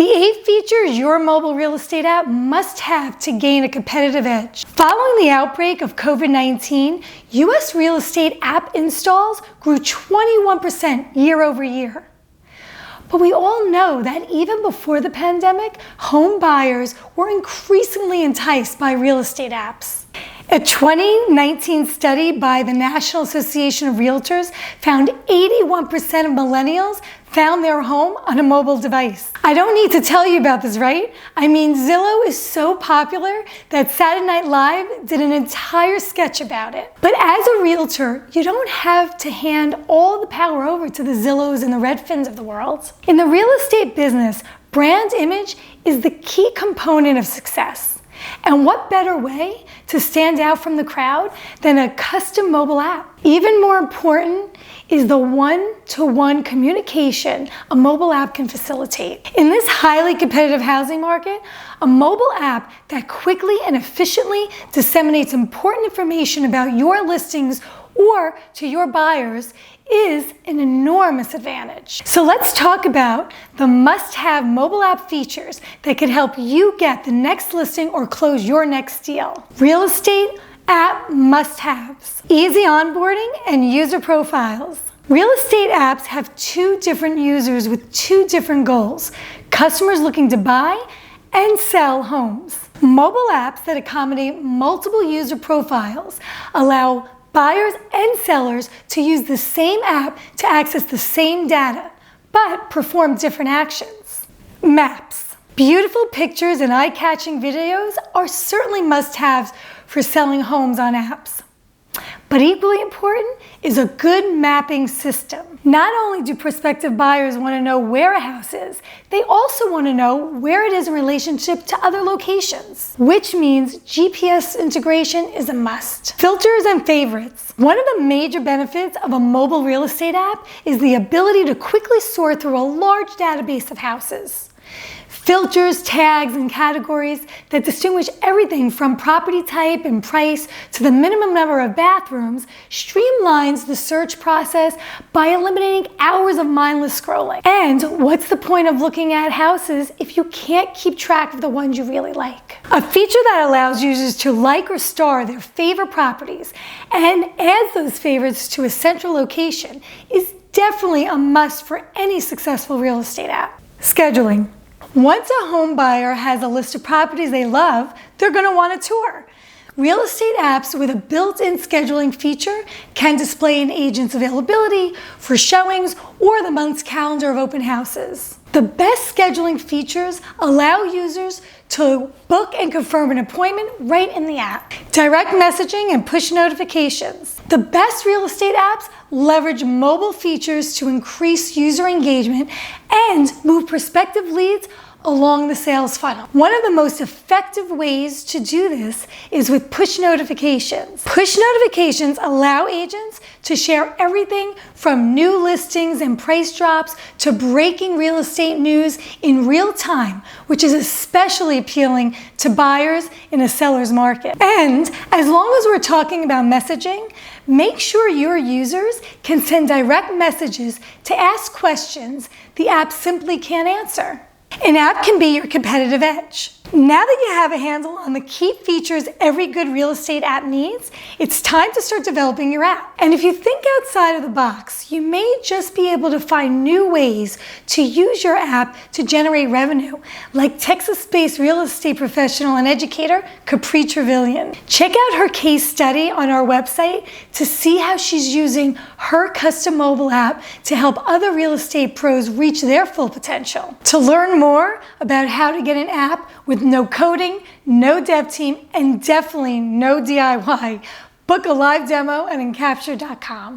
The 8 features your mobile real estate app must have to gain a competitive edge. Following the outbreak of COVID-19, U.S. real estate app installs grew 21% year over year. But we all know that even before the pandemic, home buyers were increasingly enticed by real estate apps. A 2019 study by the National Association of Realtors found 81% of millennials found their home on a mobile device. I don't need to tell you about this, right? I mean, Zillow is so popular that Saturday Night Live did an entire sketch about it. But as a realtor, you don't have to hand all the power over to the Zillows and the Redfins of the world. In the real estate business, brand image is the key component of success. And what better way to stand out from the crowd than a custom mobile app? Even more important is the one-to-one communication a mobile app can facilitate. In this highly competitive housing market, a mobile app that quickly and efficiently disseminates important information about your listings or to your buyers is an enormous advantage. So let's talk about the must-have mobile app features that could help you get the next listing or close your next deal. Real estate app must-haves: easy onboarding and user profiles. Real estate apps have 2 different users with 2 different goals: customers looking to buy and sell homes. Mobile apps that accommodate multiple user profiles allow buyers and sellers to use the same app to access the same data, but perform different actions. Maps. Beautiful pictures and eye-catching videos are certainly must-haves for selling homes on apps. But equally important is a good mapping system. Not only do prospective buyers want to know where a house is, they also want to know where it is in relationship to other locations, which means GPS integration is a must. Filters and favorites. One of the major benefits of a mobile real estate app is the ability to quickly sort through a large database of houses. Filters, tags, and categories that distinguish everything from property type and price to the minimum number of bathrooms streamlines the search process by eliminating hours of mindless scrolling. And what's the point of looking at houses if you can't keep track of the ones you really like? A feature that allows users to like or star their favorite properties and adds those favorites to a central location is definitely a must for any successful real estate app. Scheduling. Once a home buyer has a list of properties they love, they're going to want a tour. Real estate apps with a built-in scheduling feature can display an agent's availability for showings or the month's calendar of open houses. The best scheduling features allow users to book and confirm an appointment right in the app. Direct messaging and push notifications. The best real estate apps leverage mobile features to increase user engagement and move prospective leads along the sales funnel. One of the most effective ways to do this is with push notifications. Push notifications allow agents to share everything from new listings and price drops to breaking real estate news in real time, which is especially appealing to buyers in a seller's market. And as long as we're talking about messaging, make sure your users can send direct messages to ask questions the app simply can't answer. An app can be your competitive edge. Now that you have a handle on the key features every good real estate app needs, it's time to start developing your app. And if you think outside of the box, you may just be able to find new ways to use your app to generate revenue, like Texas-based real estate professional and educator Capri Trevelyan. Check out her case study on our website to see how she's using her custom mobile app to help other real estate pros reach their full potential. To learn more about how to get an app with no coding, no dev team, and definitely no DIY, book a live demo at encapture.com.